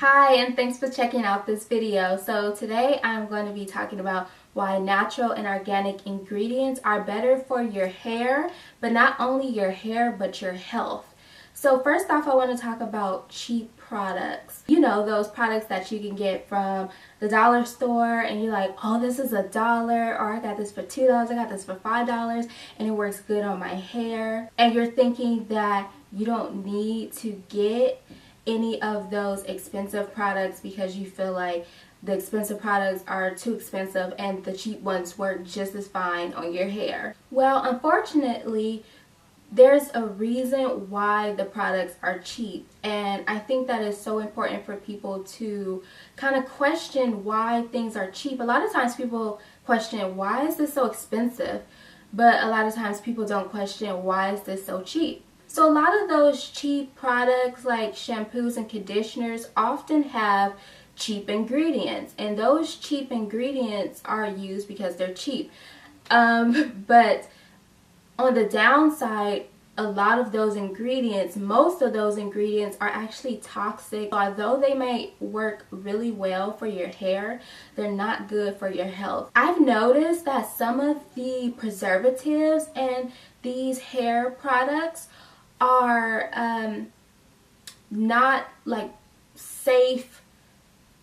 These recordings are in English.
Hi, and thanks for checking out this video. So today I'm going to be talking about why natural and organic ingredients are better for your hair, but not only your hair, but your health. So first off, I want to talk about cheap products. You know, those products that you can get from the dollar store and you're like, oh, this is $1, or I got this for $2, I got this for $5, and it works good on my hair. And you're thinking that you don't need to get any of those expensive products because you feel like the expensive products are too expensive and the cheap ones work just as fine on your hair. Well, unfortunately, there's a reason why the products are cheap, and I think that is so important for people to kind of question why things are cheap. A lot of times people question, why is this so expensive? But a lot of times people don't question, why is this so cheap? So a lot of those cheap products like shampoos and conditioners often have cheap ingredients, and those cheap ingredients are used because they're cheap. But on the downside, a lot of those ingredients, most of those ingredients are actually toxic. Although they may work really well for your hair, they're not good for your health. I've noticed that some of the preservatives in these hair products are not like safe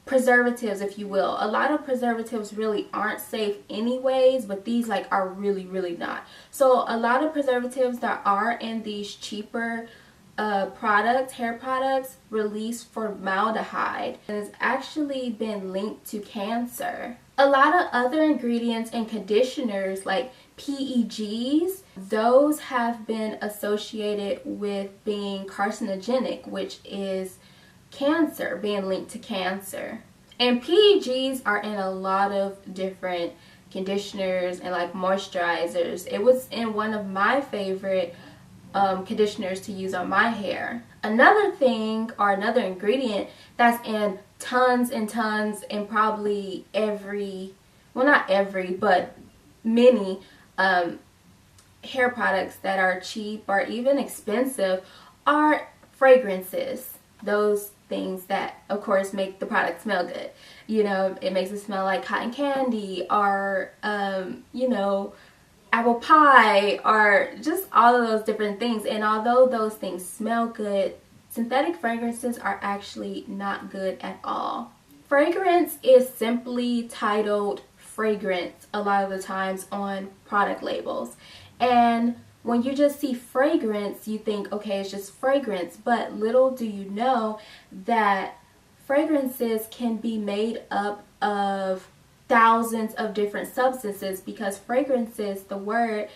preservatives, if you will. A lot of preservatives really aren't safe anyways, but these are really not. So a lot of preservatives that are in these cheaper products, hair products, release formaldehyde, and has actually been linked to cancer. A lot of other ingredients in conditioners like PEGs, those have been associated with being carcinogenic, which is cancer, being linked to cancer. And PEGs are in a lot of different conditioners and like moisturizers. It was in one of my favorite conditioners to use on my hair. Another thing, or another ingredient that's in tons and tons in probably every, well, not every, but many hair products that are cheap or even expensive are fragrances. Those things that of course make the product smell good. You know, it makes it smell like cotton candy, or you know, apple pie, or just all of those different things. And although those things smell good, synthetic fragrances are actually not good at all. Fragrance is simply titled fragrance a lot of the times on product labels, and when you just see fragrance, you think, okay, it's just fragrance. But little do you know that fragrances can be made up of thousands of different substances, because fragrances, the word,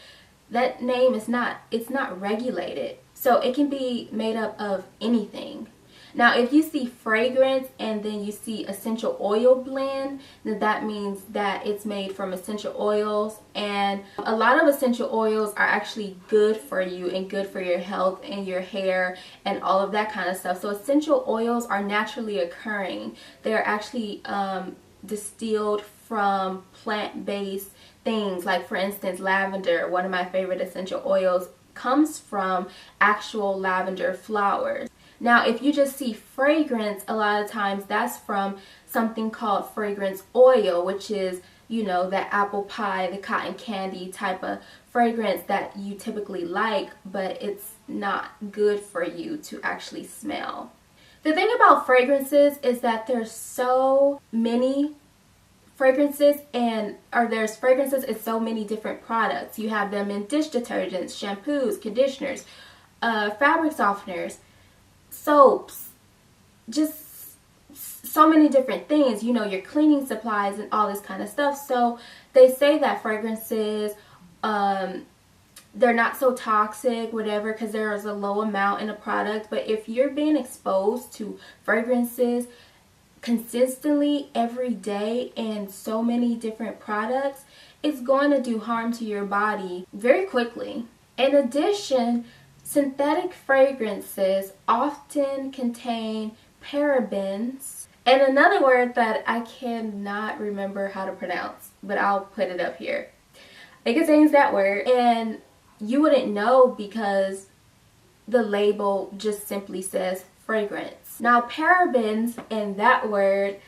that name is not, it's not regulated. So it can be made up of anything. Now, if you see fragrance and then you see essential oil blend, then that means that it's made from essential oils. And a lot of essential oils are actually good for you and good for your health and your hair and all of that kind of stuff. So essential oils are naturally occurring. They're actually distilled from plant-based things. Like, for instance, lavender, one of my favorite essential oils, comes from actual lavender flowers. Now, if you just see fragrance, a lot of times that's from something called fragrance oil, which is, you know, that apple pie, the cotton candy type of fragrance that you typically like, but it's not good for you to actually smell. The thing about fragrances is that there's so many fragrances, there's fragrances in so many different products. You have them in dish detergents, shampoos, conditioners, fabric softeners, soaps, just so many different things, you know, your cleaning supplies and all this kind of stuff. So they say that fragrances, they're not so toxic, whatever, because there is a low amount in a product. But if you're being exposed to fragrances consistently every day in so many different products, it's going to do harm to your body very quickly. In addition, synthetic fragrances often contain parabens, and another word that I cannot remember how to pronounce, but I'll put it up here. It contains that word, and you wouldn't know because the label just simply says fragrance. Now, parabens in that word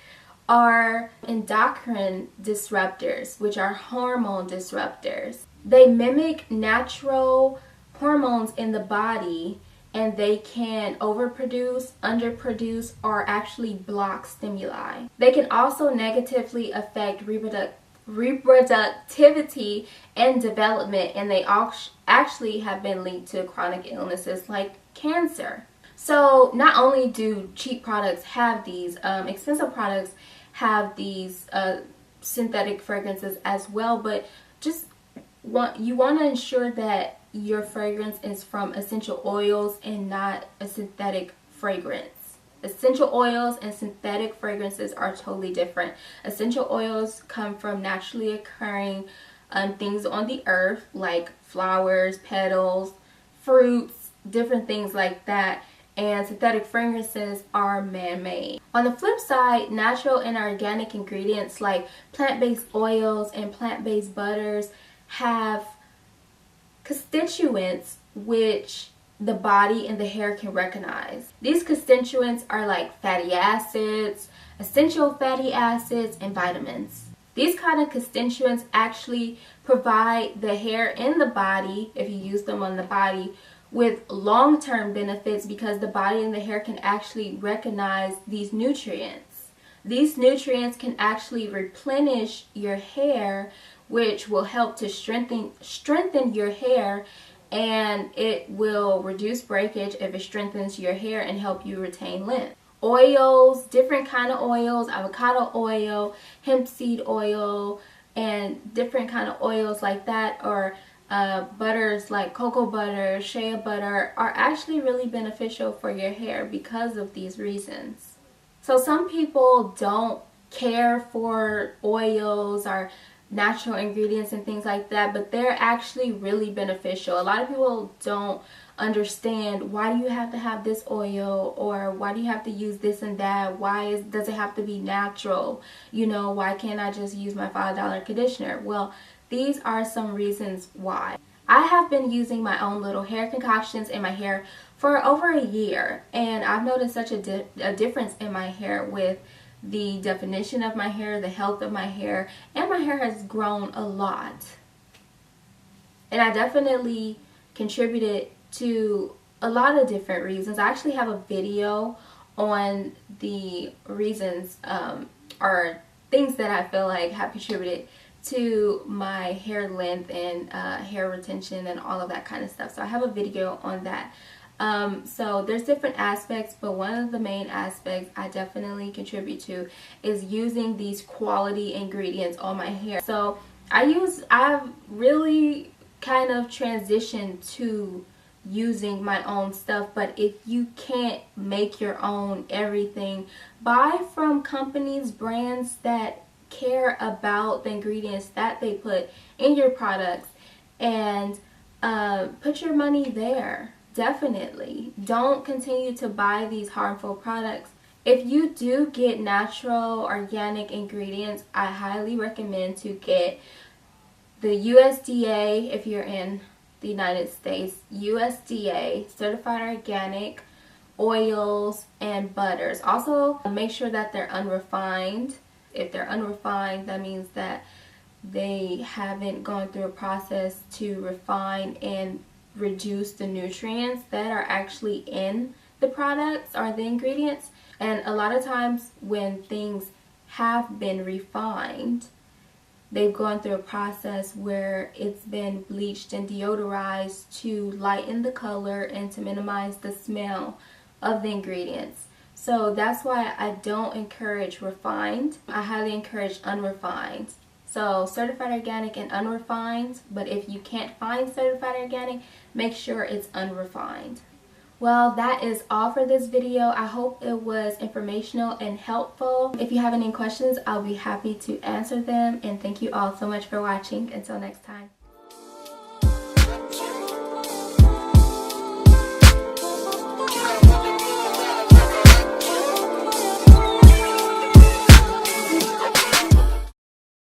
are endocrine disruptors, which are hormone disruptors. They mimic natural hormones in the body, and they can overproduce, underproduce, or actually block stimuli. They can also negatively affect reproductivity and development, and they actually have been linked to chronic illnesses like cancer. So not only do cheap products have these, expensive products have these synthetic fragrances as well, but you want to ensure that your fragrance is from essential oils and not a synthetic fragrance. Essential oils and synthetic fragrances are totally different. Essential oils come from naturally occurring things on the earth, like flowers, petals, fruits, different things like that. And synthetic fragrances are man-made. On the flip side, natural and organic ingredients like plant-based oils and plant-based butters have constituents which the body and the hair can recognize. These constituents are like fatty acids, essential fatty acids, and vitamins. These kind of constituents actually provide the hair and the body, if you use them on the body, with long-term benefits because the body and the hair can actually recognize these nutrients. These nutrients can actually replenish your hair, which will help to strengthen your hair, and it will reduce breakage if it strengthens your hair and help you retain length. Oils, different kind of oils, avocado oil, hemp seed oil, and different kind of oils like that, or butters like cocoa butter, shea butter, are actually really beneficial for your hair because of these reasons. So some people don't care for oils or natural ingredients and things like that, but they're actually really beneficial. A lot of people don't understand, why do you have to have this oil, or why do you have to use this and that, does it have to be natural, why can't I just use my $5 conditioner? Well, these are some reasons why. I have been using my own little hair concoctions in my hair for over a year, and I've noticed such a difference in my hair with the definition of my hair, the health of my hair, and my hair has grown a lot. And I definitely contributed to a lot of different reasons. I actually have a video on the reasons or things that I feel like have contributed to my hair length and hair retention and all of that kind of stuff. So I have a video on that. So there's different aspects, but one of the main aspects I definitely contribute to is using these quality ingredients on my hair. So I've really kind of transitioned to using my own stuff, but if you can't make your own everything, buy from companies, brands that care about the ingredients that they put in your products, and put your money there. Definitely don't continue to buy these harmful products. If you do get natural organic ingredients, I highly recommend to get the USDA, if you're in the United States, USDA certified organic oils and butters. Also make sure that they're unrefined. If they're unrefined, that means that they haven't gone through a process to refine and reduce the nutrients that are actually in the products or the ingredients. And a lot of times when things have been refined, they've gone through a process where it's been bleached and deodorized to lighten the color and to minimize the smell of the ingredients. So that's why I don't encourage refined. I highly encourage unrefined. So certified organic and unrefined, but if you can't find certified organic, make sure it's unrefined. Well, that is all for this video. I hope it was informational and helpful. If you have any questions, I'll be happy to answer them. And thank you all so much for watching. Until next time.